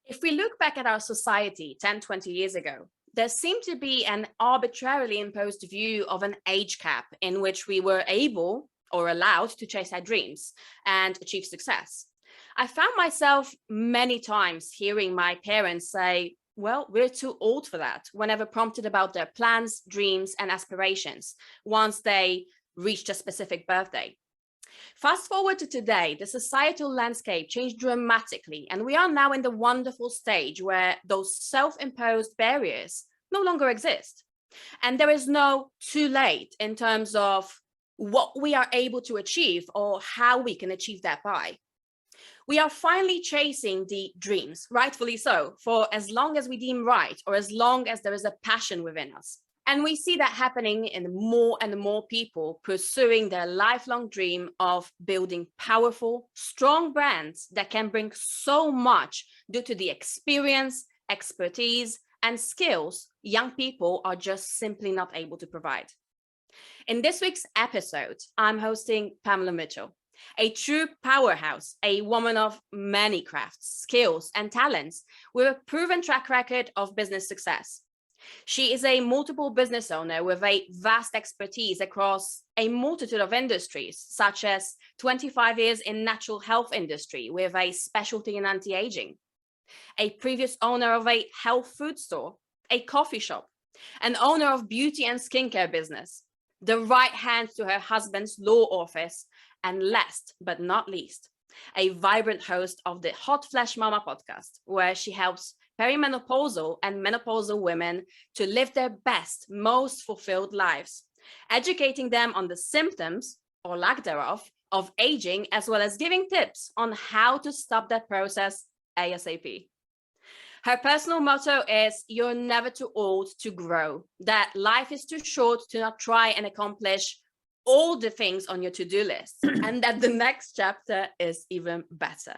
If we look back at our society 10, 20 years ago, there seemed to be an arbitrarily imposed view of an age cap in which we were able or allowed to chase our dreams and achieve success. I found myself many times hearing my parents say, well, we're too old for that, whenever prompted about their plans, dreams, and aspirations once they reached a specific birthday. Fast forward to today, the societal landscape changed dramatically, and we are now in the wonderful stage where those self-imposed barriers no longer exist. And there is no too late in terms of what we are able to achieve or how we can achieve that by. We are finally chasing the dreams, rightfully so, for as long as we deem right or as long as there is a passion within us. And we see that happening in more and more people pursuing their lifelong dream of building powerful, strong brands that can bring so much due to the experience, expertise, and skills young people are just simply not able to provide. In this week's episode, I'm hosting Pamela Mitchell, a true powerhouse, a woman of many crafts, skills, and talents with a proven track record of business success. She is a multiple business owner with a vast expertise across a multitude of industries, such as 25 years in natural health industry with a specialty in anti-aging, a previous owner of a health food store, a coffee shop, an owner of beauty and skincare business, the right hand to her husband's law office, and last but not least, a vibrant host of the Hot Flash Mama podcast, where she helps perimenopausal and menopausal women to live their best, most fulfilled lives, educating them on the symptoms, or lack thereof, of aging, as well as giving tips on how to stop that process ASAP. Her personal motto is, you're never too old to grow, that life is too short to not try and accomplish all the things on your to-do list, and that the next chapter is even better.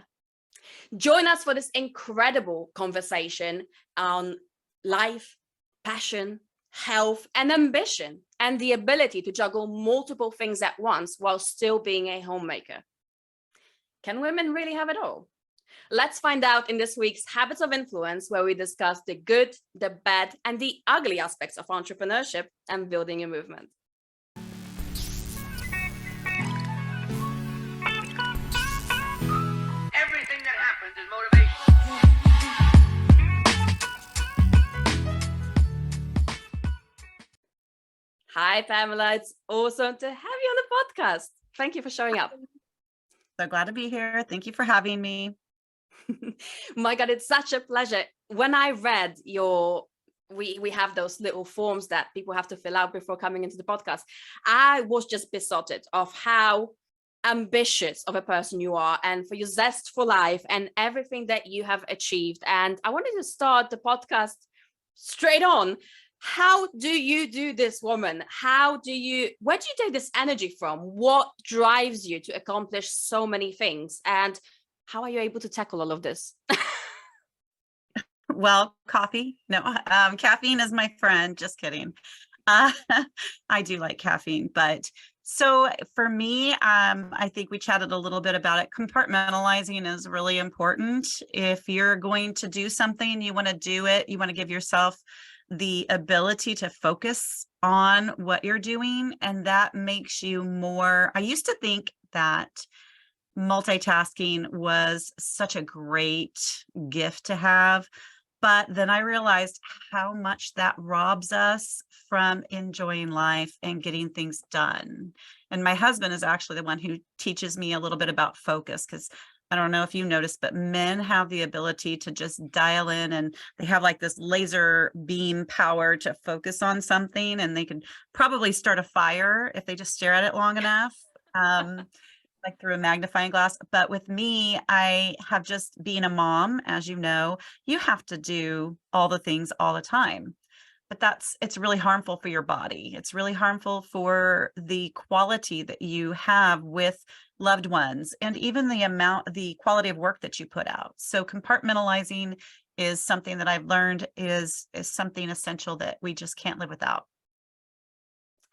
Join us for this incredible conversation on life, passion, health, and ambition, and the ability to juggle multiple things at once while still being a homemaker. Can women really have it all? Let's find out in this week's Habits of Influence, where we discuss the good, the bad, and the ugly aspects of entrepreneurship and building a movement. Everything that happens is motivation. Hi, Pamela. It's awesome to have you on the podcast. Thank you for showing up. So glad to be here. Thank you for having me. My God, it's such a pleasure. When I read we have those little forms that people have to fill out before coming into the podcast, I was just besotted of how ambitious of a person you are and for your zest for life and everything that you have achieved. And I wanted to start the podcast straight on. How do you do this, woman? Where do you take this energy from? What drives you to accomplish so many things? And how are you able to tackle all of this? Well, coffee. No, caffeine is my friend. Just kidding. I do like caffeine, but so for me, I think we chatted a little bit about it. Compartmentalizing is really important. If you're going to do something, you want to do it. You want to give yourself the ability to focus on what you're doing, and that makes you more. I used to think that multitasking was such a great gift to have, but then I realized how much that robs us from enjoying life and getting things done. And my husband is actually the one who teaches me a little bit about focus, because I don't know if you noticed, but men have the ability to just dial in, and they have like this laser beam power to focus on something, and they can probably start a fire if they just stare at it long enough. Like through a magnifying glass. But with me, I have just being a mom, as you know, you have to do all the things all the time. But it's really harmful for your body. It's really harmful for the quality that you have with loved ones, and even the quality of work that you put out. So compartmentalizing is something that I've learned is something essential that we just can't live without.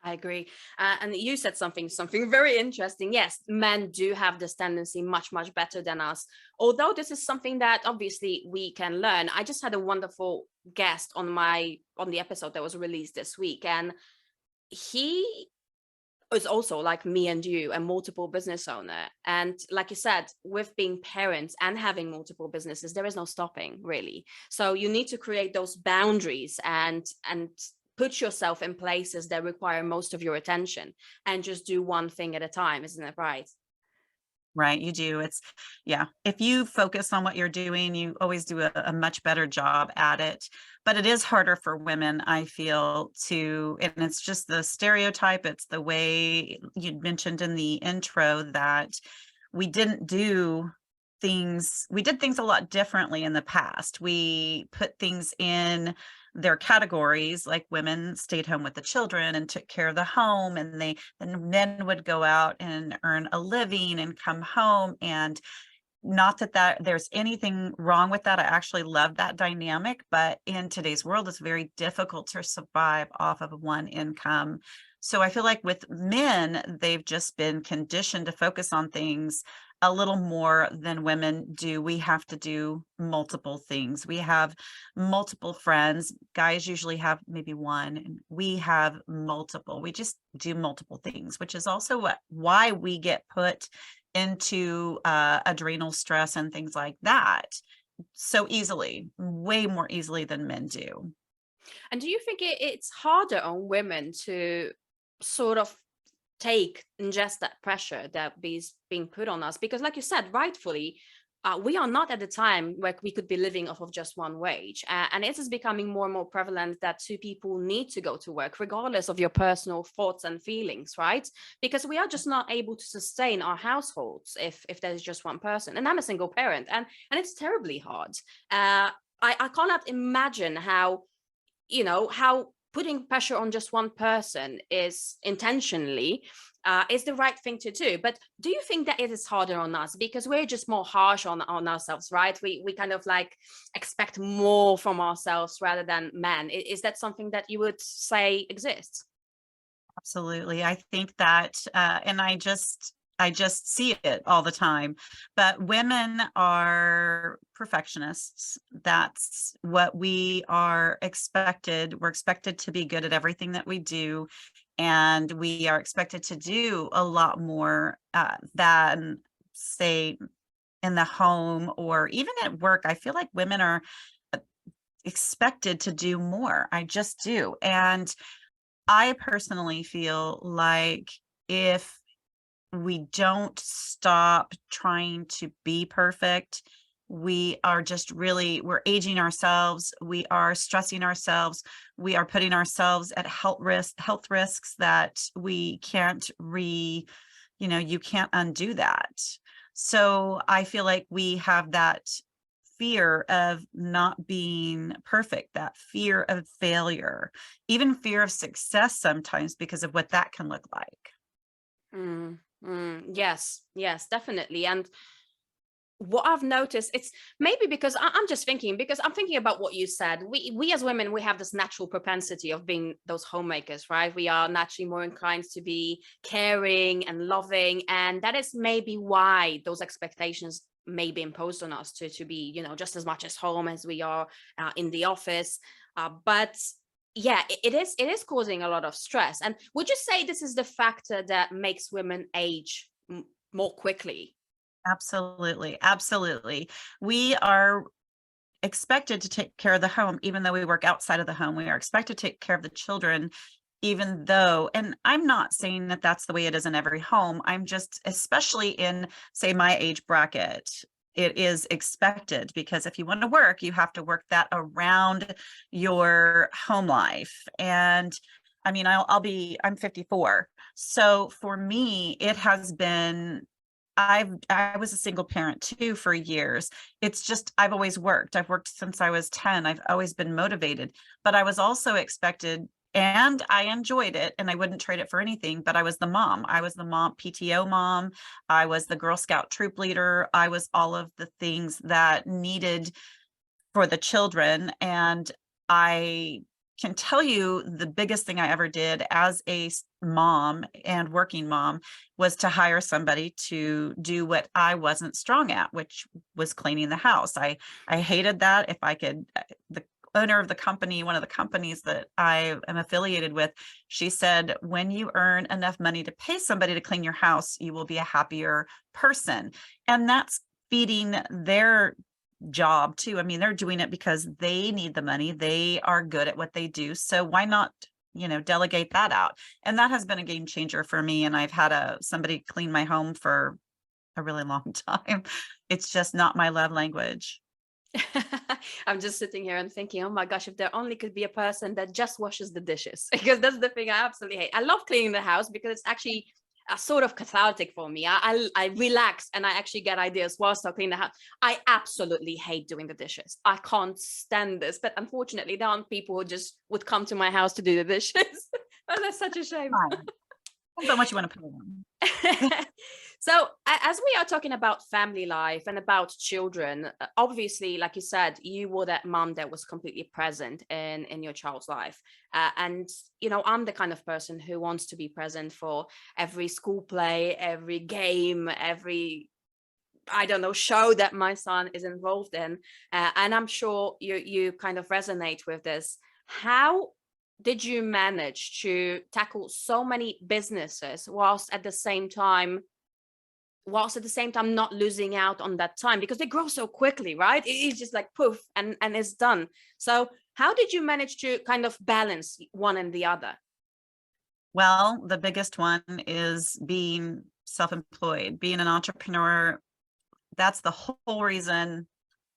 I agree. And you said something very interesting. Yes, men do have this tendency much better than us. Although this is something that obviously we can learn. I just had a wonderful guest on the episode that was released this week, and he is also like me and you, a multiple business owner. And like you said, with being parents and having multiple businesses, there is no stopping really. So you need to create those boundaries and put yourself in places that require most of your attention and just do one thing at a time, isn't it right? Right, you do. Yeah, if you focus on what you're doing, you always do a much better job at it. But it is harder for women, I feel, and it's just the stereotype. It's the way you mentioned in the intro that we didn't do we did things a lot differently in the past. We put things in their categories, like women stayed home with the children and took care of the home, and men would go out and earn a living and come home. And not that there's anything wrong with that. I actually love that dynamic, but in today's world, it's very difficult to survive off of one income. So I feel like with men, they've just been conditioned to focus on things a little more than women do. We have to do multiple things. We have multiple friends. Guys usually have maybe one, and we have multiple. We just do multiple things, which is also why we get put into adrenal stress and things like that so easily, way more easily than men do. And do you think it's harder on women to sort of ingest that pressure that is being put on us? Because like you said, rightfully, we are not at the time where we could be living off of just one wage. And it is becoming more and more prevalent that two people need to go to work, regardless of your personal thoughts and feelings, right? Because we are just not able to sustain our households if there's just one person. And I'm a single parent, and it's terribly hard. I cannot imagine how how putting pressure on just one person is intentionally is the right thing to do. But do you think that it is harder on us because we're just more harsh on ourselves, right? We kind of like expect more from ourselves rather than men. Is that something that you would say exists? Absolutely. I think that, and I just see it all the time, but women are perfectionists. That's what we are expected. We're expected to be good at everything that we do. And we are expected to do a lot more than, say, in the home or even at work. I feel like women are expected to do more. I just do. And I personally feel like if we don't stop trying to be perfect, we are just we're aging ourselves, we are stressing ourselves, we are putting ourselves at health risks that we can't you can't undo that. So I feel like we have that fear of not being perfect, that fear of failure, even fear of success sometimes because of what that can look like. Yes, definitely. And what I've noticed, it's maybe because I'm just thinking, because I'm thinking about what you said. We as women, we have this natural propensity of being those homemakers, right? We are naturally more inclined to be caring and loving, and that is maybe why those expectations may be imposed on us to be, just as much as home as we are in the office. But yeah, it is causing a lot of stress. And would you say this is the factor that makes women age more quickly? Absolutely. Absolutely. We are expected to take care of the home, even though we work outside of the home. We are expected to take care of the children, even though, and I'm not saying that that's the way it is in every home. I'm just, especially in, say, my age bracket, it is expected because if you want to work, you have to work that around your home life. And I mean, I'm 54. So for me, it has been, I was a single parent too for years. It's just, I've always worked. I've worked since I was 10. I've always been motivated, but I was also expected, and I enjoyed it and I wouldn't trade it for anything, but I was the mom. I was the mom, PTO mom. I was the Girl Scout troop leader. I was all of the things that needed for the children. And I can tell you the biggest thing I ever did as a mom and working mom was to hire somebody to do what I wasn't strong at, which was cleaning the house. I hated that. If I could, the owner of the company, one of the companies that I am affiliated with, she said, when you earn enough money to pay somebody to clean your house, you will be a happier person. And that's feeding their job too. I mean, they're doing it because they need the money. They are good at what they do. So why not, delegate that out? And that has been a game changer for me. And I've had somebody clean my home for a really long time. It's just not my love language. I'm just sitting here and thinking, oh my gosh, if there only could be a person that just washes the dishes, because that's the thing I absolutely hate. I love cleaning the house because it's actually a sort of cathartic for me. I relax and I actually get ideas whilst I clean the house. I absolutely hate doing the dishes. I can't stand this, but unfortunately there aren't people who just would come to my house to do the dishes. Oh, that's such a shame. Fine. Depends on what you want to put on. So as we are talking about family life and about children, obviously, like you said, you were that mom that was completely present in your child's life. And, I'm the kind of person who wants to be present for every school play, every game, every, I don't know, show that my son is involved in. And I'm sure you kind of resonate with this. How did you manage to tackle so many businesses whilst at the same time not losing out on that time, because they grow so quickly, right? It's just like poof and it's done. So how did you manage to kind of balance one and the other? Well, the biggest one is being self-employed, being an entrepreneur. That's the whole reason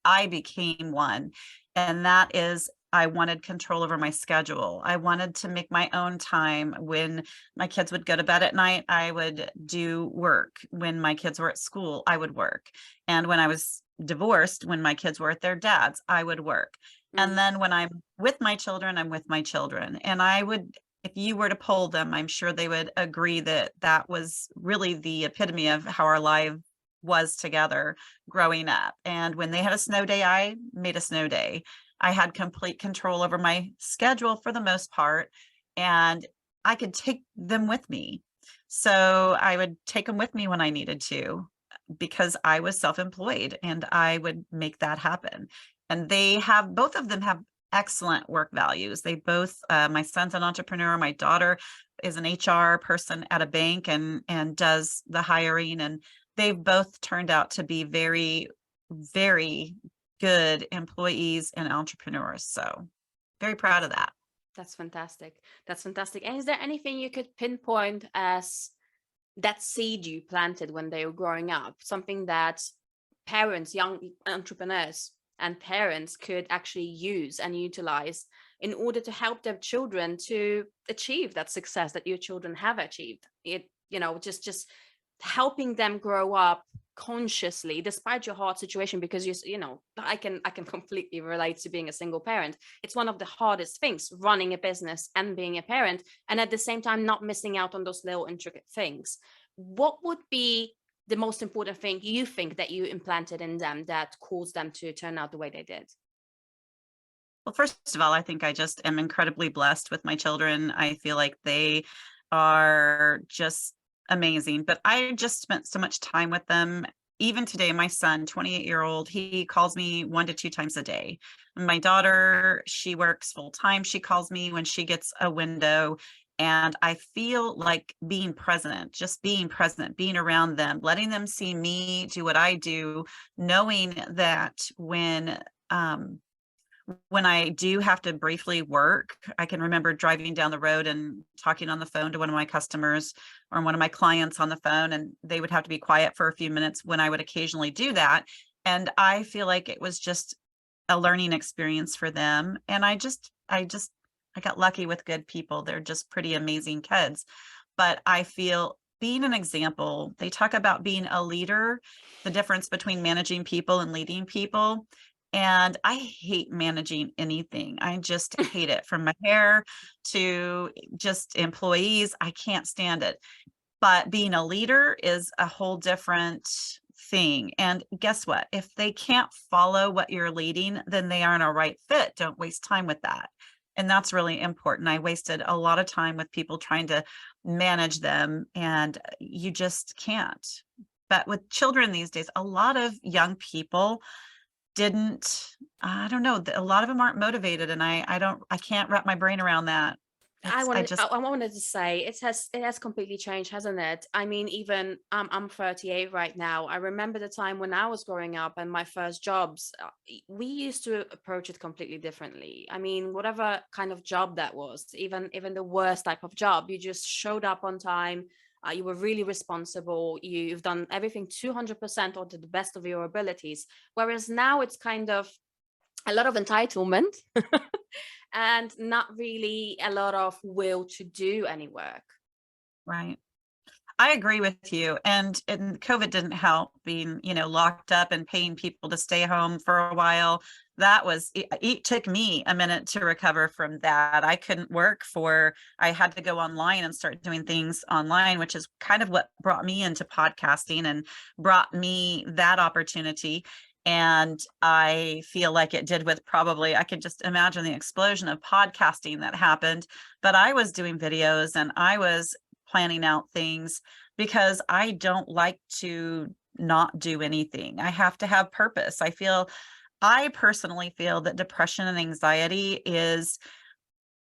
I became one. And that is, I wanted control over my schedule. I wanted to make my own time. When my kids would go to bed at night, I would do work. When my kids were at school, I would work. And when I was divorced, when my kids were at their dad's, I would work. And then when I'm with my children, I'm with my children. And if you were to poll them, I'm sure they would agree that that was really the epitome of how our life was together growing up. And when they had a snow day, I made a snow day. I had complete control over my schedule for the most part, and I could take them with me. So I would take them with me when I needed to, because I was self-employed and I would make that happen. And both of them have excellent work values. They both, my son's an entrepreneur. My daughter is an HR person at a bank and does the hiring. And they've both turned out to be very, very good employees and entrepreneurs. So very proud of that. That's fantastic. That's fantastic. And is there anything you could pinpoint as that seed you planted when they were growing up? Something that parents, young entrepreneurs and parents could actually use and utilize in order to help their children to achieve that success that your children have achieved? Just helping them grow up consciously despite your hard situation, because I can completely relate to being a single parent. It's one of the hardest things, running a business and being a parent, and at the same time not missing out on those little intricate things. What would be the most important thing you think that you implanted in them that caused them to turn out the way they did? Well, first of all, I think I just am incredibly blessed with my children. I feel like they are just amazing, but I just spent so much time with them. Even today, my son, 28-year-old, he calls me 1 to 2 times a day. My daughter, she works full time. She calls me when she gets a window. And I feel like being present, just being present, being around them, letting them see me do what I do, knowing that when I do have to briefly work, I can remember driving down the road and talking on the phone to one of my customers or one of my clients on the phone, and they would have to be quiet for a few minutes when I would occasionally do that. And I feel like it was just a learning experience for them. And I got lucky with good people. They're just pretty amazing kids. But I feel being an example, they talk about being a leader, the difference between managing people and leading people. And I hate managing anything. I just hate it, from my hair to just employees. I can't stand it. But being a leader is a whole different thing. And guess what? If they can't follow what you're leading, then they aren't a right fit. Don't waste time with that. And that's really important. I wasted a lot of time with people trying to manage them, and you just can't. But with children these days, a lot of young people I don't know, a lot of them aren't motivated, and I can't wrap my brain around that. I wanted to say it has completely changed, hasn't it? I mean, even I'm 38 right now. I remember the time when I was growing up and my first jobs, we used to approach it completely differently. I mean, whatever kind of job that was, even the worst type of job, you just showed up on time. You were really responsible. You've done everything 200% or to the best of your abilities. Whereas now it's kind of a lot of entitlement and not really a lot of will to do any work. Right. I agree with you. And COVID didn't help, being, locked up and paying people to stay home for a while. It took me a minute to recover from that. I couldn't work I had to go online and start doing things online, which is kind of what brought me into podcasting and brought me that opportunity. And I feel like it did I could just imagine the explosion of podcasting that happened. But I was doing videos and I was planning out things because I don't like to not do anything. I have to have purpose. I personally feel that depression and anxiety is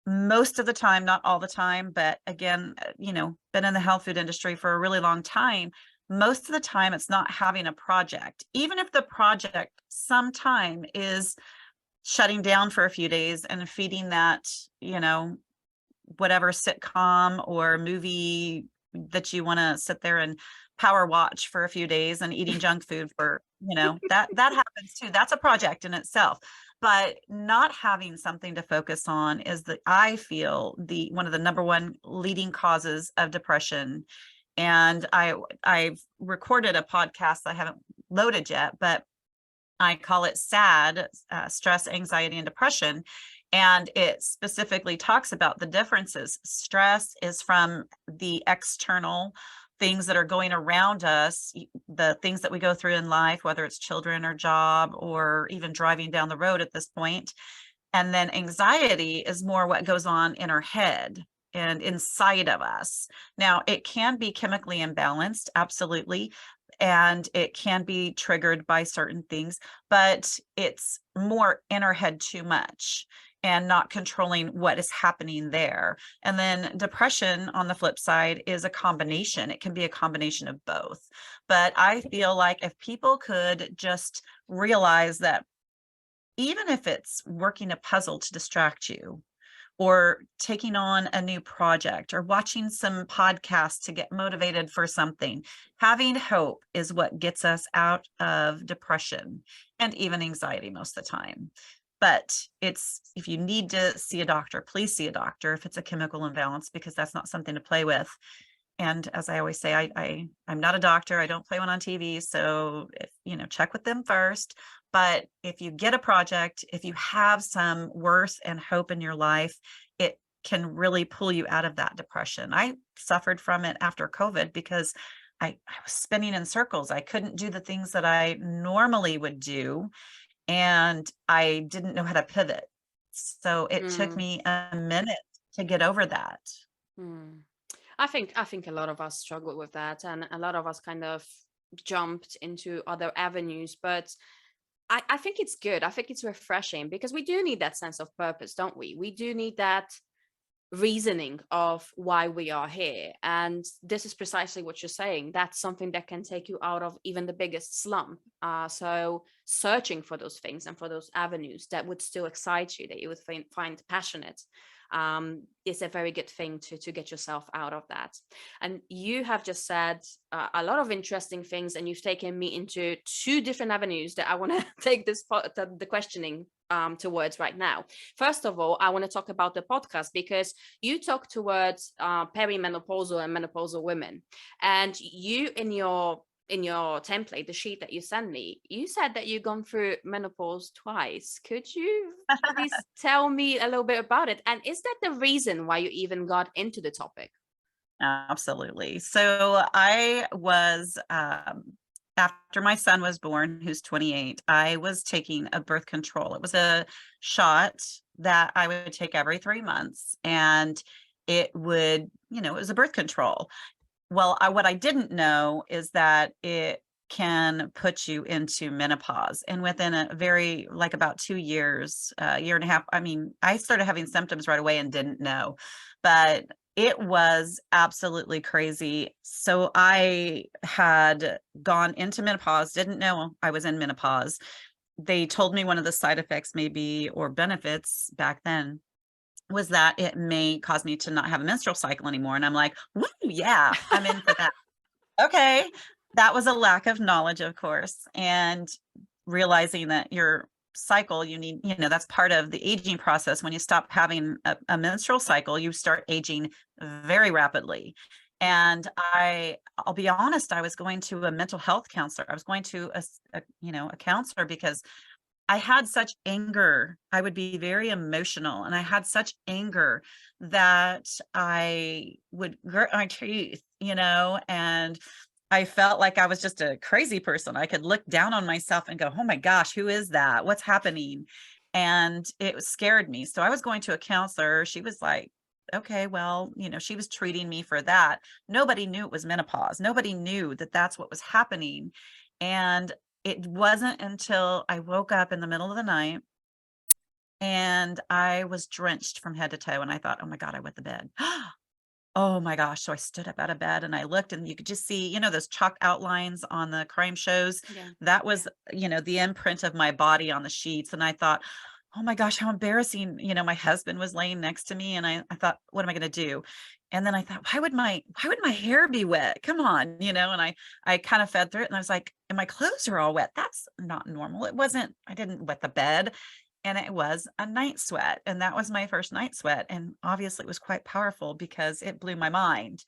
most of the time, not all the time, but again, been in the health food industry for a really long time. Most of the time it's not having a project, even if the project sometime is shutting down for a few days and feeding that, whatever sitcom or movie that you want to sit there and power watch for a few days, and eating junk food for, that happens too. That's a project in itself. But not having something to focus on is I feel one of the number one leading causes of depression. And I've recorded a podcast I haven't loaded yet, but I call it SAD, stress, anxiety, and depression. And it specifically talks about the differences. Stress is from the external things that are going around us, the things that we go through in life, whether it's children or job or even driving down the road at this point. And then anxiety is more what goes on in our head and inside of us. Now, it can be chemically imbalanced, absolutely. And it can be triggered by certain things, but it's more in our head too much and not controlling what is happening there. And then depression, on the flip side, is a combination. It can be a combination of both. But I feel like if people could just realize that even if it's working a puzzle to distract you, or taking on a new project, or watching some podcasts to get motivated for something, having hope is what gets us out of depression and even anxiety most of the time. But if you need to see a doctor, please see a doctor if it's a chemical imbalance, because that's not something to play with. And as I always say, I'm not a doctor. I don't play one on TV. So check with them first. But if you get a project, if you have some worth and hope in your life, it can really pull you out of that depression. I suffered from it after COVID because I was spinning in circles. I couldn't do the things that I normally would do, and I didn't know how to pivot. So it took me a minute to get over that. I think a lot of us struggle with that, and a lot of us kind of jumped into other avenues. But I think it's good. I think it's refreshing, because we do need that sense of purpose, don't we? We do need that reasoning of why we are here. And this is precisely what you're saying. That's something that can take you out of even the biggest slump. So searching for those things and for those avenues that would still excite you, that you would find passionate, is a very good thing to get yourself out of that. And you have just said a lot of interesting things, and you've taken me into two different avenues that I want to take the questioning towards right now. First of all, I want to talk about the podcast, because you talk towards perimenopausal and menopausal women, and you in your template, the sheet that you sent me, you said that you've gone through menopause twice. Could you please tell me a little bit about it? And is that the reason why you even got into the topic? Absolutely. So I was after my son was born, who's 28, I was taking a birth control. It was a shot that I would take every 3 months, and it would, it was a birth control. Well, what I didn't know is that it can put you into menopause. And within a very, like about 2 years, year and a half, I mean, I started having symptoms right away and didn't know, but it was absolutely crazy. So I had gone into menopause, didn't know I was in menopause. They told me one of the side effects maybe, or benefits back then, was that it may cause me to not have a menstrual cycle anymore. And I'm like, woo, yeah, I'm in for that. Okay. That was a lack of knowledge, of course, and realizing that your cycle, you need, that's part of the aging process. When you stop having a menstrual cycle, you start aging very rapidly. And I'll be honest, I was going to a mental health counselor. I was going to a counselor because I had such anger. I would be very emotional, and I had such anger that I would grit my teeth, and I felt like I was just a crazy person. I could look down on myself and go, oh my gosh, who is that? What's happening? And it scared me. So I was going to a counselor. She was like, okay, well, she was treating me for that. Nobody knew it was menopause. Nobody knew that that's what was happening. And it wasn't until I woke up in the middle of the night and I was drenched from head to toe, and I thought, oh my God, I wet the bed. Oh my gosh. So I stood up out of bed and I looked, and you could just see, those chalk outlines on the crime shows. Yeah. That was, the imprint of my body on the sheets. And I thought, oh my gosh, how embarrassing. My husband was laying next to me, and I thought, what am I going to do? And then I thought, why would my hair be wet? Come on, and I kind of fed through it, and I was like, and my clothes are all wet. That's not normal. I didn't wet the bed. And it was a night sweat. And that was my first night sweat. And obviously it was quite powerful because it blew my mind.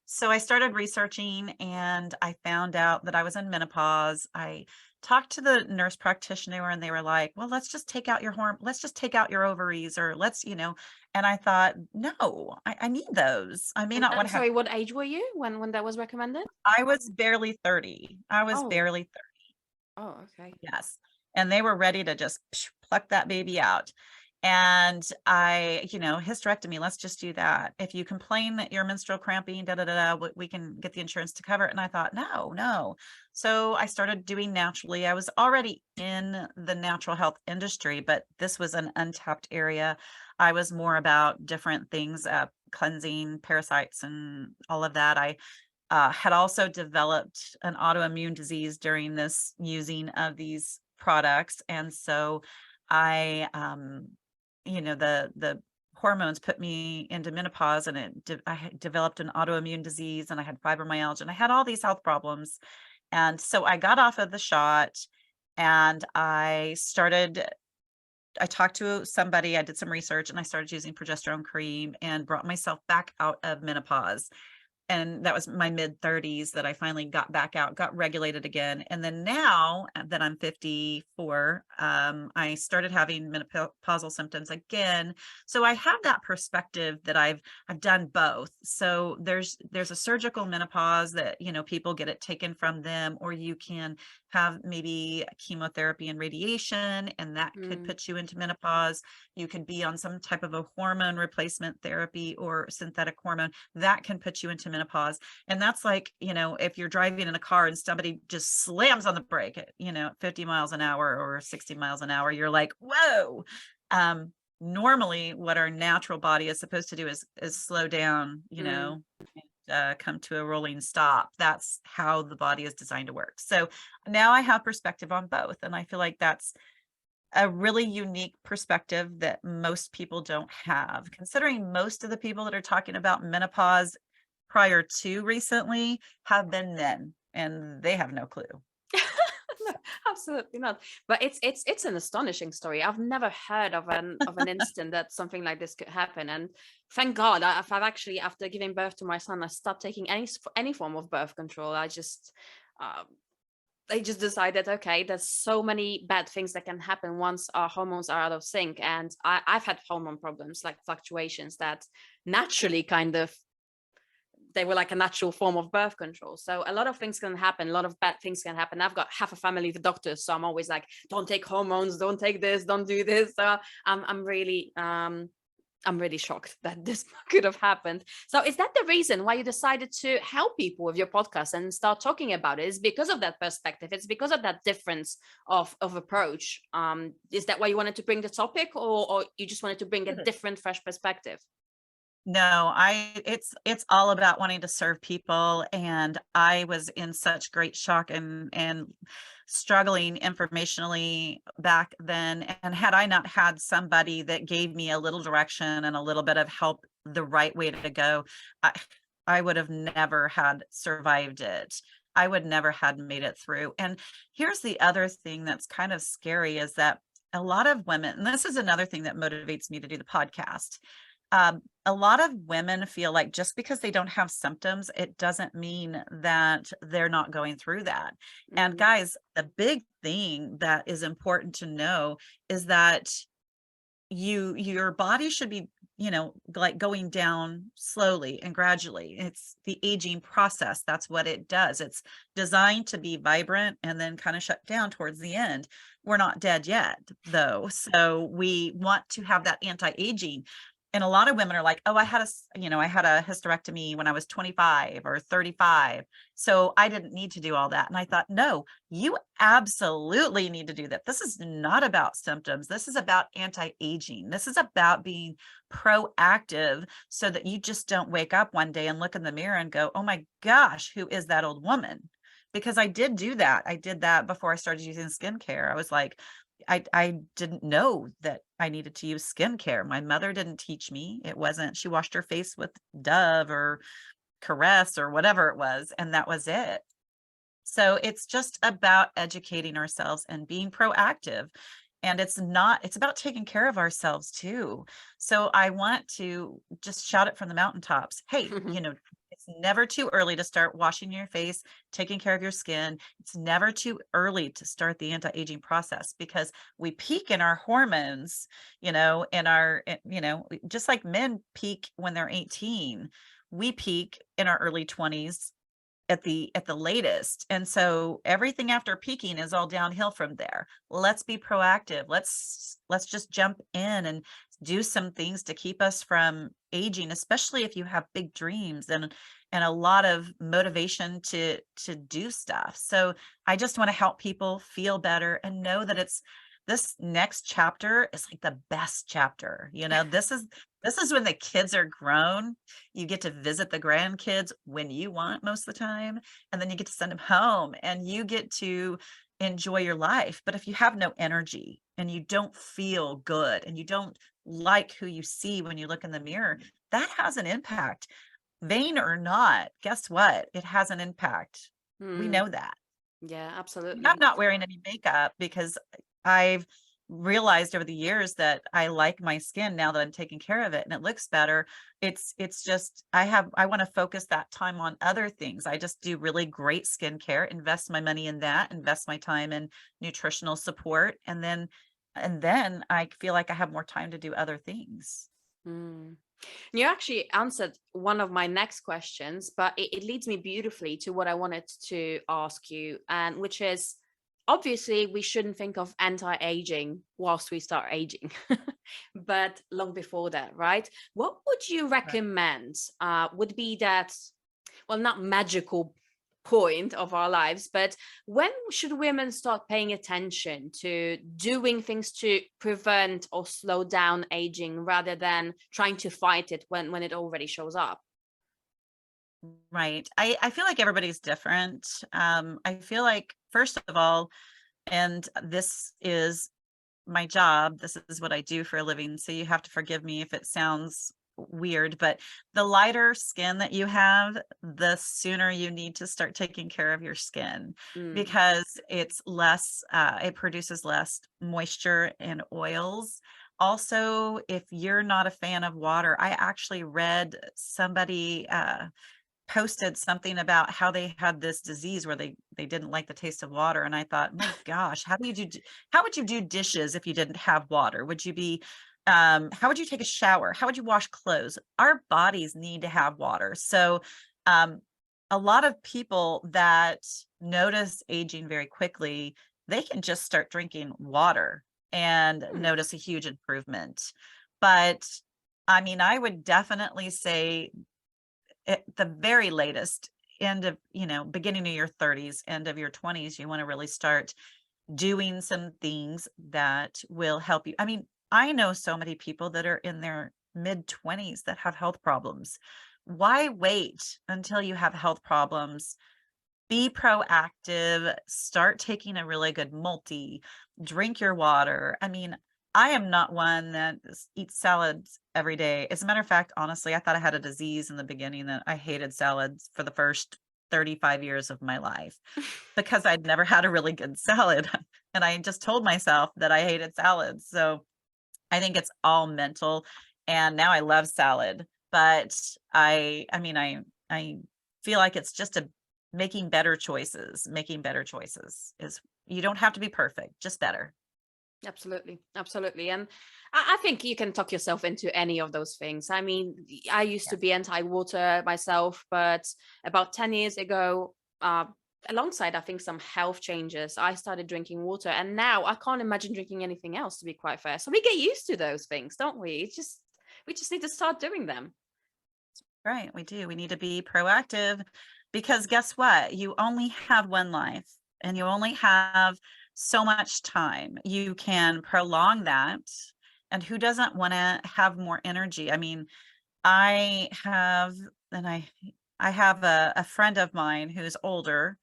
So I started researching, and I found out that I was in menopause. I talked to the nurse practitioner, and they were like, well, let's just take out let's just take out your ovaries, or and I thought, no, I need those. I may not want And to have. sorry, what age were you when that was recommended? I was barely 30. I was Oh, barely 30. oh, okay. Yes. And they were ready to just pluck that baby out. And hysterectomy, let's just do that. If you complain that you're menstrual cramping, we can get the insurance to cover it. And I thought, no. So I started doing naturally. I was already in the natural health industry, but this was an untapped area. I was more about different things, cleansing, parasites, and all of that. I had also developed an autoimmune disease during this using of these products. And so I, the hormones put me into menopause, and I had developed an autoimmune disease, and I had fibromyalgia, and I had all these health problems. And so I got off of the shot, and I talked to somebody, I did some research, and I started using progesterone cream and brought myself back out of menopause. And that was my mid 30s that I finally got back out, got regulated again. And then now that I'm 54, I started having menopausal symptoms again. So I have that perspective that I've done both. So there's a surgical menopause that, people get it taken from them, or you can have maybe chemotherapy and radiation, and that could put you into menopause. You could be on some type of a hormone replacement therapy or synthetic hormone that can put you into menopause. And that's like, if you're driving in a car and somebody just slams on the brake at, 50 miles an hour or 60 miles an hour, you're like, whoa. Normally what our natural body is supposed to do is slow down, come to a rolling stop. That's how the body is designed to work. So now I have perspective on both. And I feel like that's a really unique perspective that most people don't have, considering most of the people that are talking about menopause prior to recently have been men, and they have no clue. No, absolutely not. But it's an astonishing story. I've never heard of an instant that something like this could happen. And thank God, I've actually, after giving birth to my son, I stopped taking any form of birth control. They just decided, okay, there's so many bad things that can happen once our hormones are out of sync. And I've had hormone problems, like fluctuations that naturally kind of they were like a natural form of birth control. So a lot of things can happen, a lot of bad things can happen. I've got half a family with doctors, so I'm always like, don't take hormones, don't take this, don't do this. So I'm really shocked that this could have happened. So is that the reason why you decided to help people with your podcast and start talking about it? Is because of that perspective? It's because of that difference of approach? Is that why you wanted to bring the topic, or you just wanted to bring a different, fresh perspective? No, it's all about wanting to serve people. And I was in such great shock and struggling informationally back then. And had I not had somebody that gave me a little direction and a little bit of help the right way to go, I would have never had survived it. I would never had made it through. And here's the other thing that's kind of scary is that a lot of women, and this is another thing that motivates me to do the podcast. A lot of women feel like just because they don't have symptoms, it doesn't mean that they're not going through that. And guys, the big thing that is important to know is that your body should be, like going down slowly and gradually. It's the aging process. That's what it does. It's designed to be vibrant and then kind of shut down towards the end. We're not dead yet, though. So we want to have that anti-aging. And a lot of women are like, oh, I had a hysterectomy when I was 25 or 35. So I didn't need to do all that. And I thought, no, you absolutely need to do that. This is not about symptoms. This is about anti-aging. This is about being proactive so that you just don't wake up one day and look in the mirror and go, oh my gosh, who is that old woman? Because I did do that. I did that before I started using skincare. I was like, I didn't know that I needed to use skincare. My mother didn't teach me. It wasn't, she washed her face with Dove or Caress or whatever it was, and that was it. So it's just about educating ourselves and being proactive. And it's about taking care of ourselves too. So I want to just shout it from the mountaintops. Hey, it's never too early to start washing your face, taking care of your skin. It's never too early to start the anti-aging process, because we peak in our hormones, just like men peak when they're 18, we peak in our early 20s at the latest. And so everything after peaking is all downhill from there. Let's be proactive. Let's just jump in and do some things to keep us from aging, especially if you have big dreams and a lot of motivation to do stuff. So I just want to help people feel better and know that this next chapter is like the best chapter. This is when the kids are grown. You get to visit the grandkids when you want most of the time, and then you get to send them home and you get to enjoy your life. But if you have no energy and you don't feel good and you don't like who you see when you look in the mirror, that has an impact. Vain or not, guess what? It has an impact. We know that. Yeah, I'm absolutely. not wearing any makeup because I've realized over the years that I like my skin now that I'm taking care of it and it looks better. It's just, I want to focus that time on other things. I just do really great skincare, invest my money in that, invest my time in nutritional support. And then I feel like I have more time to do other things. You actually answered one of my next questions, but it leads me beautifully to what I wanted to ask you, and which is, obviously we shouldn't think of anti-aging whilst we start aging, but long before that, right? What would you recommend would be that, well, not magical point of our lives, but when should women start paying attention to doing things to prevent or slow down aging rather than trying to fight it when it already shows up? Right. I feel like everybody's different. I feel like, first of all, and this is my job, this is what I do for a living, so you have to forgive me if it sounds weird, but the lighter skin that you have, the sooner you need to start taking care of your skin, because it's less, it produces less moisture and oils. Also, if you're not a fan of water, I actually read somebody posted something about how they had this disease where they didn't like the taste of water, and I thought, my gosh, how would you do dishes if you didn't have water? Would you be how would you take a shower? How would you wash clothes? Our bodies need to have water. So A lot of people that notice aging very quickly, they can just start drinking water and Hmm. notice a huge improvement. But I mean, I would definitely say at the very latest, end of, beginning of your 30s, end of your 20s, you want to really start doing some things that will help you. I mean, I know so many people that are in their mid 20s that have health problems. Why wait until you have health problems? Be proactive, start taking a really good multi, drink your water. I mean, I am not one that eats salads every day. As a matter of fact, honestly, I thought I had a disease in the beginning that I hated salads for the first 35 years of my life because I'd never had a really good salad. And I just told myself that I hated salads. So I think it's all mental. And now I love salad. But I feel like it's just a making better choices. Making better choices is, you don't have to be perfect, just better. Absolutely, absolutely. And I think you can talk yourself into any of those things. I mean, I used to Yes. be anti-water myself, but about 10 years ago, alongside I think some health changes, I started drinking water, and now I can't imagine drinking anything else, to be quite fair. So we get used to those things, don't we? We just need to start doing them. Right. We do. We need to be proactive because guess what? You only have one life and you only have so much time. You can prolong that. And who doesn't want to have more energy? I mean, I have, and I have a friend of mine who's older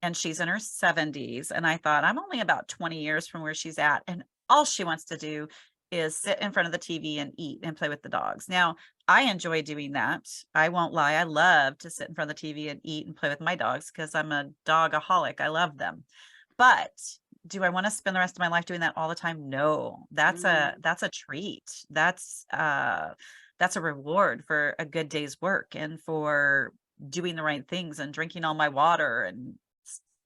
and she's in her 70s. And I thought, I'm only about 20 years from where she's at. And all she wants to do is sit in front of the TV and eat and play with the dogs. Now, I enjoy doing that. I won't lie. I love to sit in front of the TV and eat and play with my dogs because I'm a dogaholic. I love them. But do I want to spend the rest of my life doing that all the time? No. Mm. That's a treat. That's a reward for a good day's work and for doing the right things and drinking all my water and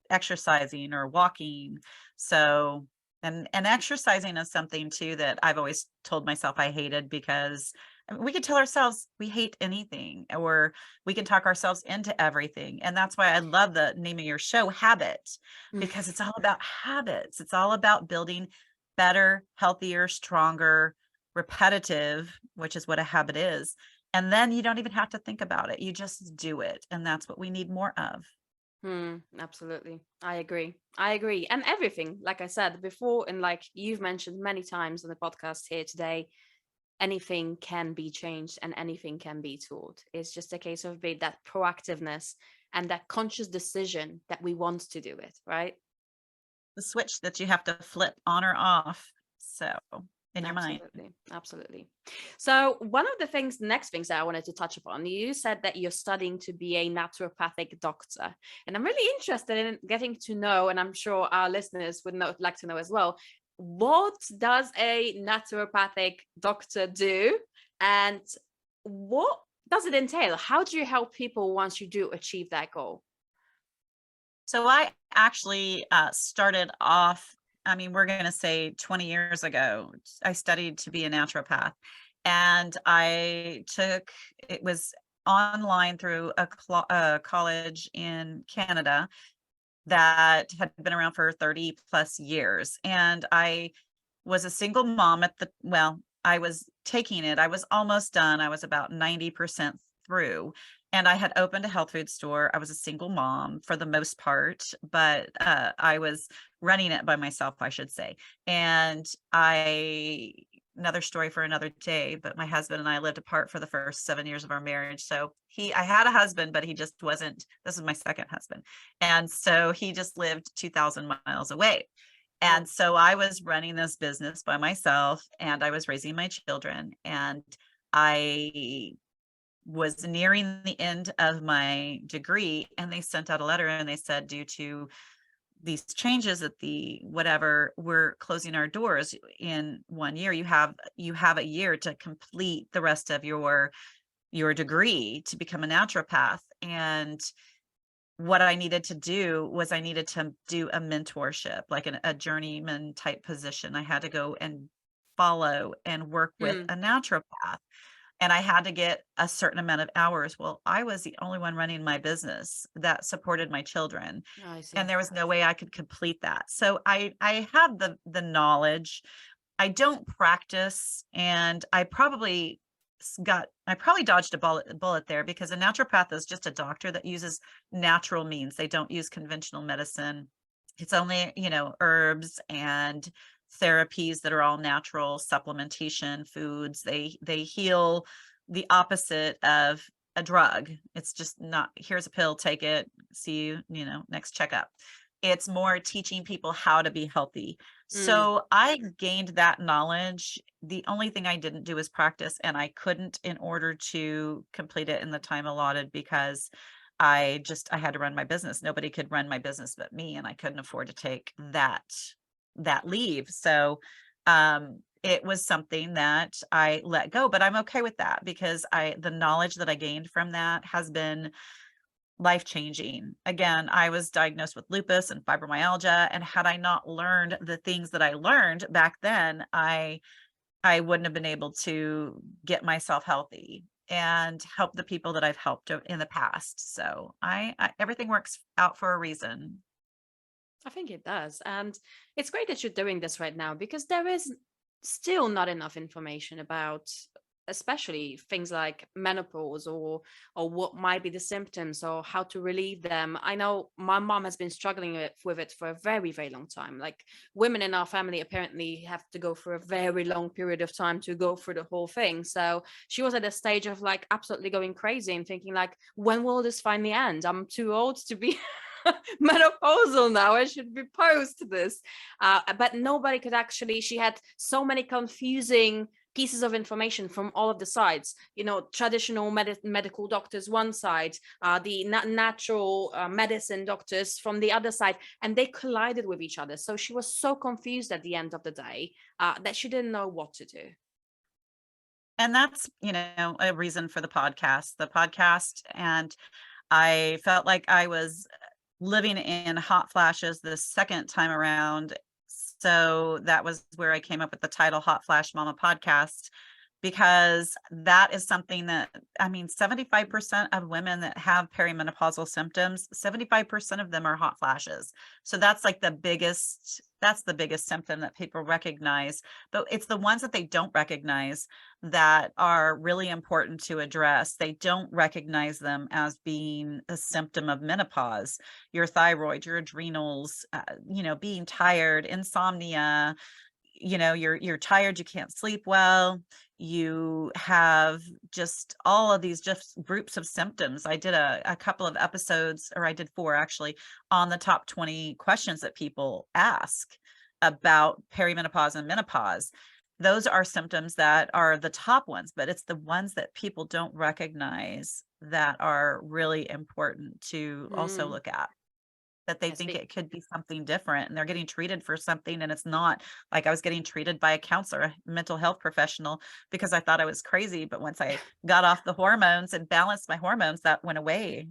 exercising or walking. So, and exercising is something too that I've always told myself I hated because we could tell ourselves we hate anything or we can talk ourselves into everything. And that's why I love the name of your show, Habit, because it's all about habits. It's all about building better, healthier, stronger, repetitive, which is what a habit is. And then you don't even have to think about it. You just do it. And that's what we need more of. Absolutely. I agree. I agree. And everything, like I said before, and like you've mentioned many times on the podcast here today, anything can be changed and anything can be taught. It's just a case of being that proactiveness and that conscious decision that we want to do it, right? The switch that you have to flip on or off. So in your mind. Absolutely. Absolutely. So one of the next things that I wanted to touch upon, you said that you're studying to be a naturopathic doctor. And I'm really interested in getting to know, and I'm sure our listeners would like to know as well, what does a naturopathic doctor do? And what does it entail? How do you help people once you do achieve that goal? So I actually started off, I mean, we're going to say 20 years ago, I studied to be a naturopath. And it was online through a college in Canada that had been around for 30 plus years. And I was a single mom I was taking it. I was almost done. I was about 90% through. And I had opened a health food store. I was a single mom for the most part, but I was running it by myself, I should say. And another story for another day, but my husband and I lived apart for the first 7 years of our marriage. So I had a husband, but he just wasn't, this is my second husband. And so he just lived 2,000 miles away. Oh. And so I was running this business by myself and I was raising my children and I was nearing the end of my degree and they sent out a letter and they said, due to these changes at the whatever, we're closing our doors in 1 year. You have a year to complete the rest of your degree to become a naturopath. And what I needed to do was I needed to do a mentorship, like a journeyman type position. I had to go and follow and work with Hmm. a naturopath. and I had to get a certain amount of hours. Well, I was the only one running my business that supported my children, I and see. there was no way I could complete that. So I have the knowledge. I don't practice, and I probably dodged a bullet there, because a naturopath is just a doctor that uses natural means. They don't use conventional medicine. It's only, herbs and therapies that are all natural, supplementation, foods. They heal the opposite of a drug. It's just not, here's a pill, take it, see you, next checkup. It's more teaching people how to be healthy. Mm. So I gained that knowledge. The only thing I didn't do is practice, and I couldn't in order to complete it in the time allotted, because I had to run my business. Nobody could run my business but me, and I couldn't afford to take that leave. So it was something that I let go, but I'm okay with that, because the knowledge that I gained from that has been life-changing. Again, I was diagnosed with lupus and fibromyalgia, and had I not learned the things that I learned back then, I wouldn't have been able to get myself healthy and help the people that I've helped in the past. So I everything works out for a reason. I think it does. And it's great that you're doing this right now, because there is still not enough information about especially things like menopause, or what might be the symptoms or how to relieve them. I know my mom has been struggling with it for a very, very long time. Like, women in our family apparently have to go through a very long period of time to go through the whole thing. So she was at a stage of like absolutely going crazy and thinking like, when will this finally end? I'm too old to be menopausal now. I should be post this. But nobody could actually, she had so many confusing pieces of information from all of the sides, traditional medical doctors one side, the natural medicine doctors from the other side, and they collided with each other. So she was so confused at the end of the day that she didn't know what to do. And that's, a reason for the podcast. And I felt like I was living in hot flashes the second time around. So that was where I came up with the title Hot Flash Mama Podcast, because that is something that, 75% of women that have perimenopausal symptoms, 75% of them are hot flashes. So that's like that's the biggest symptom that people recognize, but it's the ones that they don't recognize that are really important to address. They don't recognize them as being a symptom of menopause. Your thyroid, your adrenals, being tired, insomnia, you're tired, you can't sleep well, you have just all of these just groups of symptoms. I did a couple of episodes, or I did 4 actually, on the top 20 questions that people ask about perimenopause and menopause. Those are symptoms that are the top ones, but it's the ones that people don't recognize that are really important to also Mm. look at, that they Yes, think it could be something different, and they're getting treated for something, and it's not. Like, I was getting treated by a counselor, a mental health professional, because I thought I was crazy, but once I got off the hormones and balanced my hormones, that went away.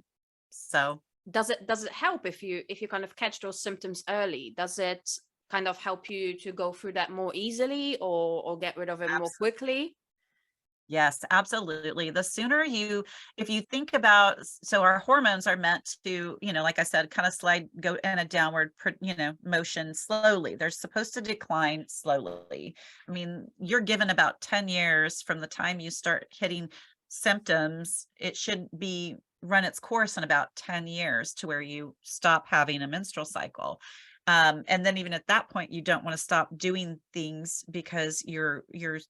So does it help if you kind of catch those symptoms early? Does it kind of help you to go through that more easily, or get rid of it more quickly? yes, absolutely. The sooner if you think about, so our hormones are meant to, like I said, kind of go in a downward, motion slowly. They're supposed to decline slowly. You're given about 10 years from the time you start hitting symptoms. It should be run its course in about 10 years to where you stop having a menstrual cycle. And then even at that point, you don't want to stop doing things, because you're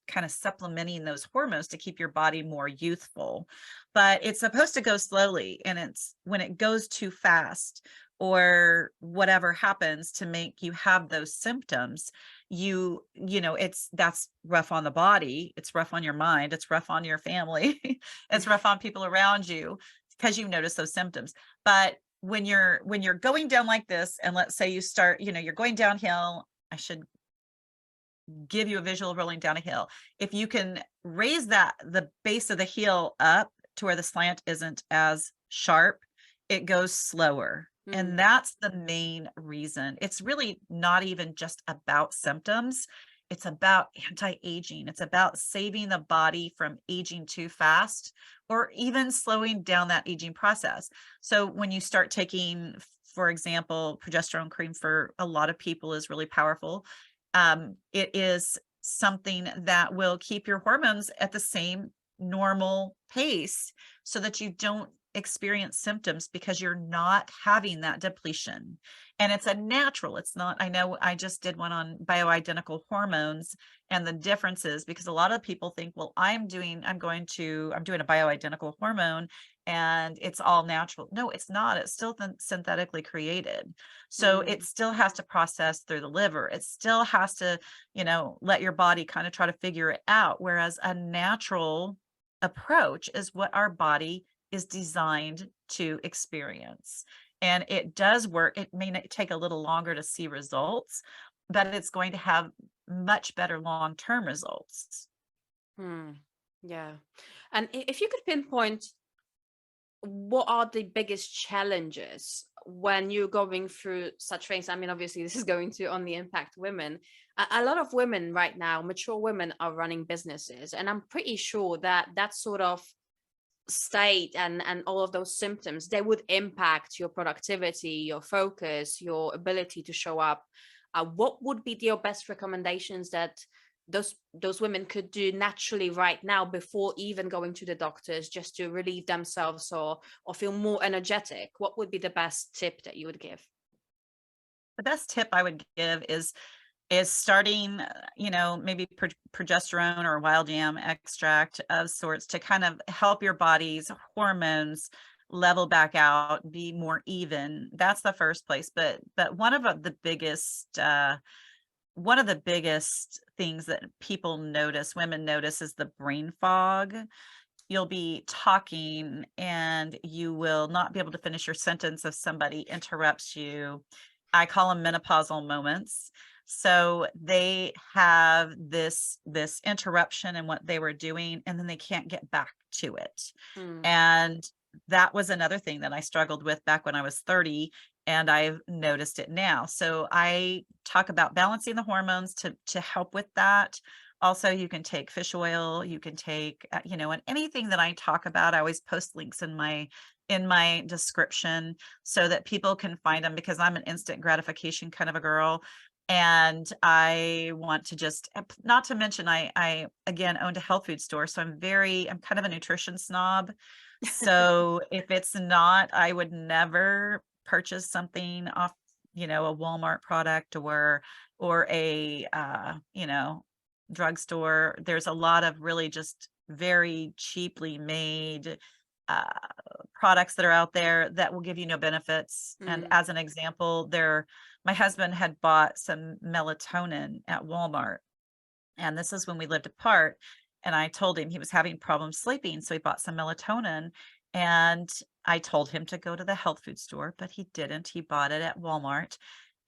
kind of supplementing those hormones to keep your body more youthful. But it's supposed to go slowly, and it's when it goes too fast, or whatever happens to make you have those symptoms, that's rough on the body, it's rough on your mind, it's rough on your family, it's rough on people around you, because you notice those symptoms. But when you're going down like this, and let's say you start, you're going downhill, I should give you a visual of rolling down a hill. If you can raise the base of the heel up to where the slant isn't as sharp, it goes slower. Mm. And that's the main reason. It's really not even just about symptoms. it's about anti-aging. It's about saving the body from aging too fast, or even slowing down that aging process. So when you start taking, for example, progesterone cream for a lot of people is really powerful. It is something that will keep your hormones at the same normal pace so that you don't experience symptoms, because you're not having that depletion. And it's a natural, it's not, I know I just did one on bioidentical hormones and the differences, because a lot of people think, well, I'm doing a bioidentical hormone and it's all natural. No, it's not. It's still synthetically created. So it still has to process through the liver. It still has to, let your body kind of try to figure it out. Whereas a natural approach is what our body is designed to experience. And it does work. It may take a little longer to see results, but it's going to have much better long-term results. Yeah. And if you could pinpoint, what are the biggest challenges when you're going through such things? I mean, obviously, this is going to only impact women. A lot of women right now, mature women, are running businesses. And I'm pretty sure that that sort of state and all of those symptoms, they would impact your productivity, your focus, your ability to show up. What would be your best recommendations that those women could do naturally right now before even going to the doctors, just to relieve themselves or feel more energetic? What would be the best tip that you would give? The best tip I would give is starting, maybe progesterone or wild yam extract of sorts to kind of help your body's hormones level back out, be more even. That's the first place. But one of the biggest things that people notice, women notice, is the brain fog. You'll be talking and you will not be able to finish your sentence if somebody interrupts you. I call them menopausal moments. So they have this interruption in what they were doing, and then they can't get back to it. And that was another thing that I struggled with back when I was 30, and I've noticed it now. So I talk about balancing the hormones to help with that. Also, you can take fish oil, you can take, and anything that I talk about, I always post links in my description so that people can find them, because I'm an instant gratification kind of a girl. And I want to just, not to mention, I again owned a health food store. So I'm kind of a nutrition snob. So if it's not, I would never purchase something off, a Walmart product or a, drugstore. There's a lot of really just very cheaply made products that are out there that will give you no benefits. And as an example, my husband had bought some melatonin at Walmart, and this is when we lived apart. And I told him he was having problems sleeping, so he bought some melatonin. And I told him to go to the health food store, but he didn't. He bought it at Walmart.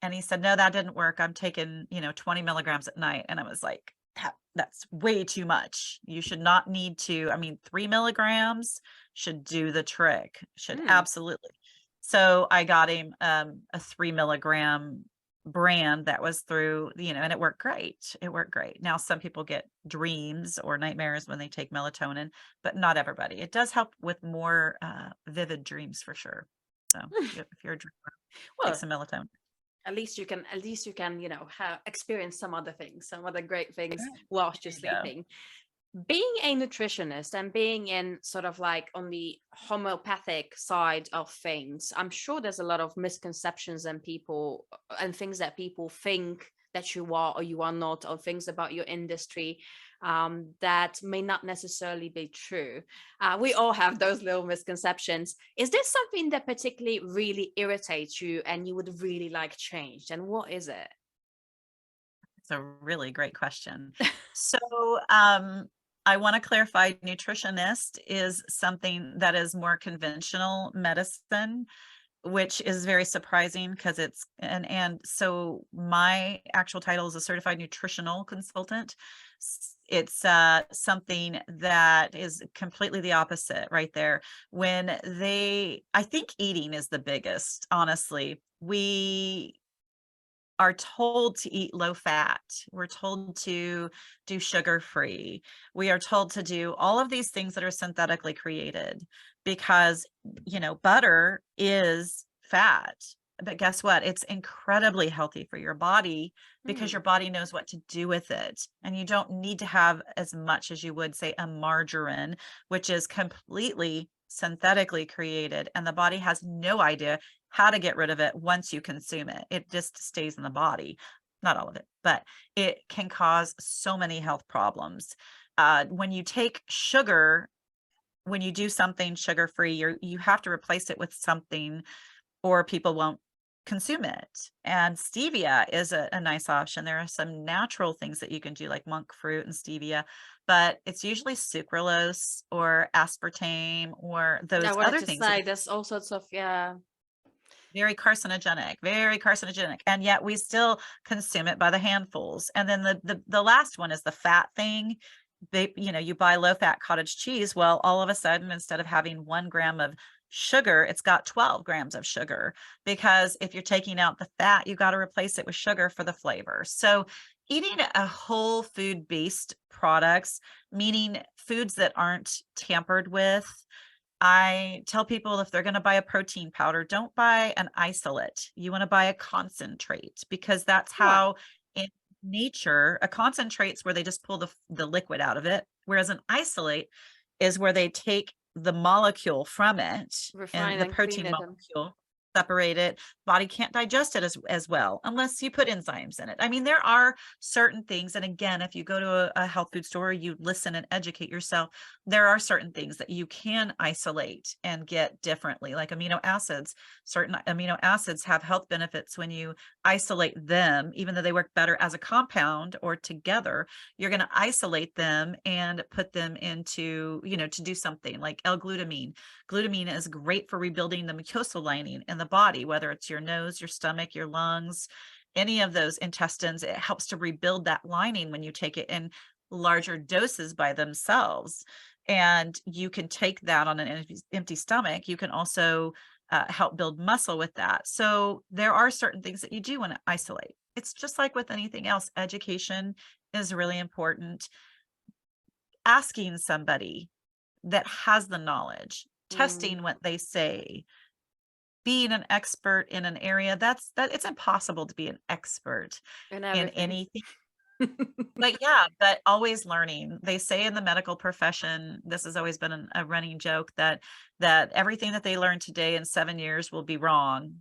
And he said, no, that didn't work. I'm taking, 20 milligrams at night. And I was like, that's way too much. You should not need to. 3 milligrams should do the trick, should absolutely. So I got him a 3 milligram brand that was through, and it worked great. It worked great. Now, some people get dreams or nightmares when they take melatonin, but not everybody. It does help with more vivid dreams for sure. So if you're a dreamer, take some melatonin. At least you can, experience some other things, some other great things whilst you're sleeping. Being a nutritionist and being in sort of like on the homeopathic side of things, I'm sure there's a lot of misconceptions and things that people think that you are or you are not, or things about your industry that may not necessarily be true. We all have those little misconceptions. Is there something that particularly really irritates you and you would really like changed? And what is it? It's a really great question. So I want to clarify, nutritionist is something that is more conventional medicine, which is very surprising because and so my actual title is a certified nutritional consultant. It's something that is completely the opposite right there. I think eating is the biggest, honestly. are told to eat low fat. We're told to do sugar free. We are told to do all of these things that are synthetically created because, butter is fat. But guess what? It's incredibly healthy for your body because your body knows what to do with it. And you don't need to have as much as you would say a margarine, which is completely synthetically created. And the body has no idea how to get rid of it once you consume it. It just stays in the body. Not all of it, but it can cause so many health problems. When you take sugar, when you do something sugar free, you have to replace it with something or people won't consume it. And stevia is a nice option. There are some natural things that you can do like monk fruit and stevia, but it's usually sucralose or aspartame or those I wanted other to things say there's all sorts of, yeah. very carcinogenic, and yet we still consume it by the handfuls. And then the last one is the fat thing. You buy low fat cottage cheese. Well, all of a sudden, instead of having 1 gram of sugar, it's got 12 grams of sugar, because if you're taking out the fat, you got to replace it with sugar for the flavor. So eating a whole food based products, meaning foods that aren't tampered with. I tell people if they're going to buy a protein powder, don't buy an isolate. You want to buy a concentrate, because that's how in nature, a concentrate's where they just pull the liquid out of it, whereas an isolate is where they take the molecule from it, Refine and the and clean protein it and molecule, separate it. Body can't digest it as well unless you put enzymes in it. I mean, there are certain things, and again, if you go to a health food store, you listen and educate yourself, there are certain things that you can isolate and get differently, like amino acids. Certain amino acids have health benefits when you isolate them, even though they work better as a compound or together. You're going to isolate them and put them into, to do something like L-glutamine. Glutamine is great for rebuilding the mucosal lining in the body, whether it's your nose, your stomach, your lungs, any of those intestines. It helps to rebuild that lining when you take it in larger doses by themselves. And you can take that on an empty stomach. You can also help build muscle with that. So there are certain things that you do want to isolate. It's just like with anything else. Education is really important. Asking somebody that has the knowledge, testing what they say, being an expert in an area that it's impossible to be an expert and in everything. anything. But always learning. They say in the medical profession, this has always been a running joke, that everything that they learn today in 7 years will be wrong,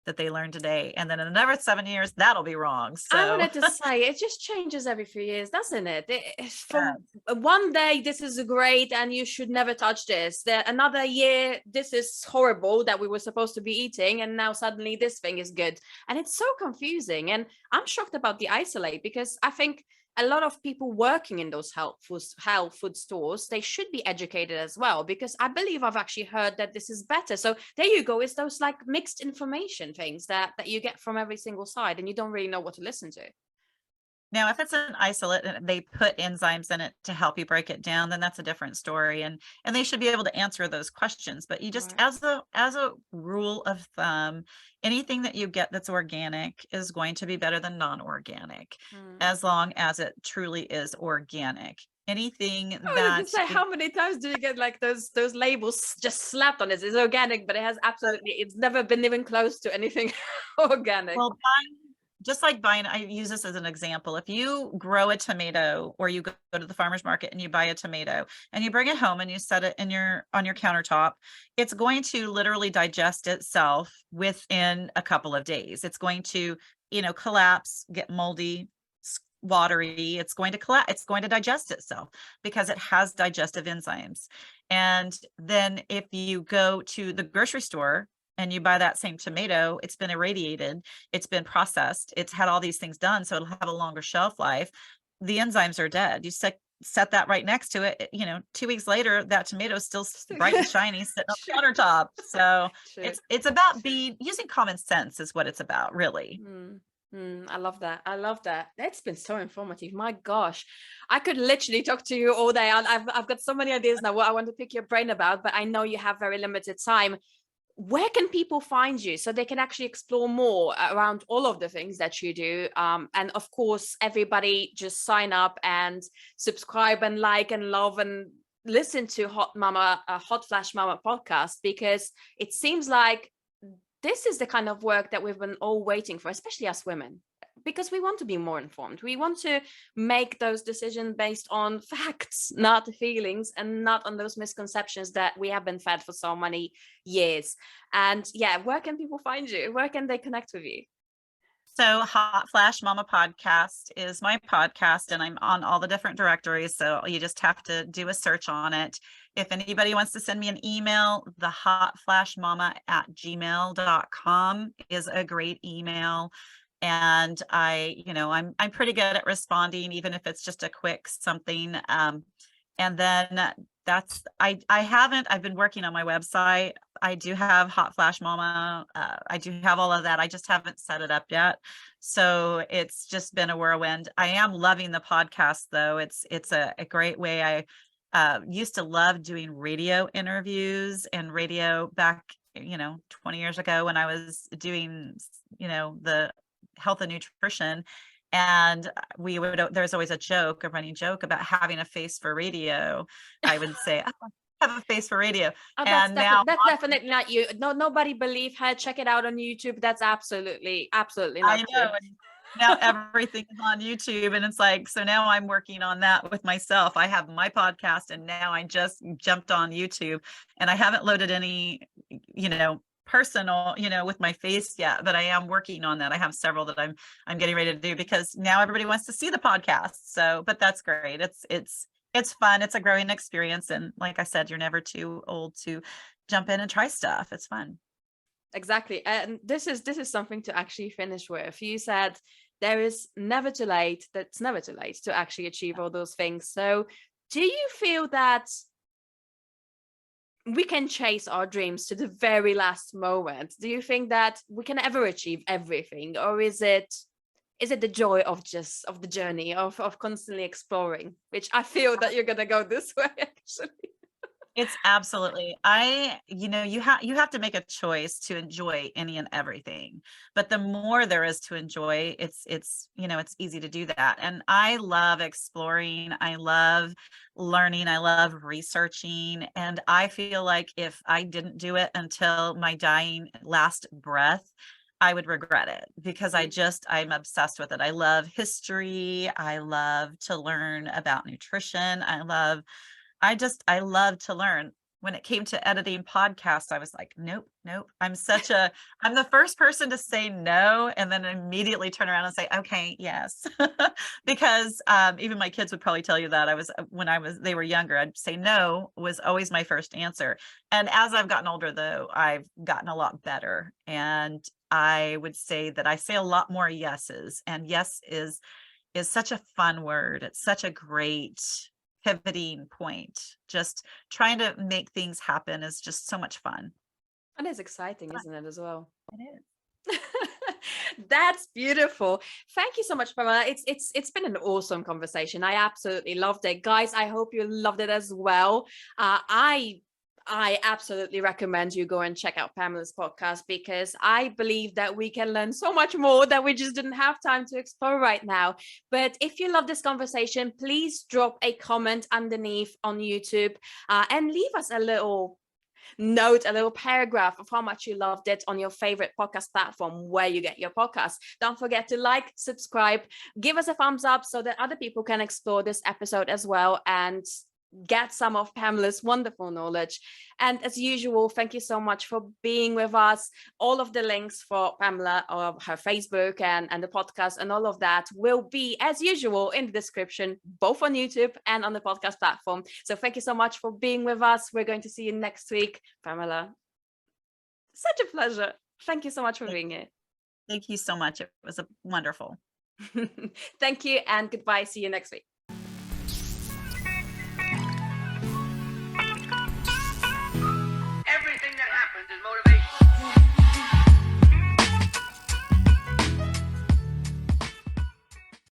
that they learn today, and then in another 7 years that'll be wrong. I So wanted to say it just changes every few years, doesn't it? yeah. From one day, this is great and you should never touch this. Another year, this is horrible that we were supposed to be eating, and now suddenly this thing is good. And it's so confusing. And I'm shocked about the isolate, because I think a lot of people working in those health food stores, they should be educated as well, because I believe I've actually heard that this is better. So there you go. It's those like mixed information things that you get from every single side, and you don't really know what to listen to. Now, if it's an isolate and they put enzymes in it to help you break it down, then that's a different story. And they should be able to answer those questions. But you just, Right. as a rule of thumb, anything that you get that's organic is going to be better than non-organic, as long as it truly is organic. Anything I wanted to that say, how many times do you get like those labels just slapped on it? It's organic, but it has absolutely, it's never been even close to anything organic. well, buying, I use this as an example. If you grow a tomato, or you go to the farmer's market and you buy a tomato and you bring it home and you set it on your countertop, it's going to literally digest itself within a couple of days. It's going to, collapse, get moldy, watery. It's going to collapse. It's going to digest itself because it has digestive enzymes. And then if you go to the grocery store and you buy that same tomato, it's been irradiated, it's been processed, it's had all these things done, so it'll have a longer shelf life. The enzymes are dead. You set that right next to it, 2 weeks later, that tomato is still bright and shiny sitting on the countertop. So it's about using common sense is what it's about, really. I love that. I love that. It's been so informative. My gosh, I could literally talk to you all day. I've got so many ideas now what I want to pick your brain about, but I know you have very limited time. where can people find you so they can actually explore more around all of the things that you do? And of course, everybody just sign up and subscribe and like and love and listen to Hot Flash Mama podcast, because it seems like this is the kind of work that we've been all waiting for, especially as women, because we want to be more informed. We want to make those decisions based on facts, not feelings, and not on those misconceptions that we have been fed for so many years. And yeah, where can people find you? Where can they connect with you? So Hot Flash Mama podcast is my podcast, and I'm on all the different directories. So you just have to do a search on it. If anybody wants to send me an email, the hotflashmama@gmail.com is a great email. And I'm pretty good at responding, even if it's just a quick something. And then I've been working on my website. I do have Hot Flash Mama. I do have all of that. I just haven't set it up yet. So it's just been a whirlwind. I am loving the podcast though. It's a great way. I used to love doing radio interviews and radio back, 20 years ago when I was doing, the health and nutrition. And there's always a running joke about having a face for radio. I would say, oh, I have a face for radio. Oh, and that's definitely not you. No, nobody believe her. Check it out on YouTube. That's absolutely not I know. true. And now everything is on YouTube, and it's like, so now I'm working on that with myself. I have my podcast, and now I just jumped on YouTube, and I haven't loaded any, personal, with my face yet, but I am working on that. I have several that I'm getting ready to do, because now everybody wants to see the podcast. So, but that's great. It's fun. It's a growing experience. And like I said, you're never too old to jump in and try stuff. It's fun. Exactly. And this is something to actually finish with. You said there is never too late. That's never too late to actually achieve all those things. So do you feel that we can chase our dreams to the very last moment? Do you think that we can ever achieve everything, or is it the joy of the journey of constantly exploring, which I feel that you're gonna go this way actually? It's absolutely, you have to make a choice to enjoy any and everything, but the more there is to enjoy, it's easy to do that. And I love exploring. I love learning. I love researching. And I feel like if I didn't do it until my dying last breath, I would regret it, because I'm obsessed with it. I love history. I love to learn about nutrition. I love to learn. When it came to editing podcasts, I was like, nope. I'm the first person to say no, and then immediately turn around and say, okay, yes. Because even my kids would probably tell you that they were younger, I'd say no was always my first answer. And as I've gotten older though, I've gotten a lot better. And I would say that I say a lot more yeses, and yes is such a fun word. It's such a great pivoting point. Just trying to make things happen is just so much fun. And it's exciting, isn't it, as well? It is. That's beautiful. Thank you so much, Pamela. It's been an awesome conversation. I absolutely loved it. Guys, I hope you loved it as well. I absolutely recommend you go and check out Pamela's podcast, because I believe that we can learn so much more that we just didn't have time to explore right now. But if you love this conversation, please drop a comment underneath on YouTube and leave us a little note, a little paragraph of how much you loved it on your favorite podcast platform where you get your podcast. Don't forget to like, subscribe, give us a thumbs up so that other people can explore this episode as well and get some of Pamela's wonderful knowledge. And as usual, thank you so much for being with us. All of the links for Pamela, or her Facebook and the podcast and all of that will be, as usual, in the description, both on YouTube and on the podcast platform. So thank you so much for being with us. We're going to see you next week. Pamela, such a pleasure. Thank you so much for being here. Thank you so much. It was wonderful. Thank you and goodbye. See you next week.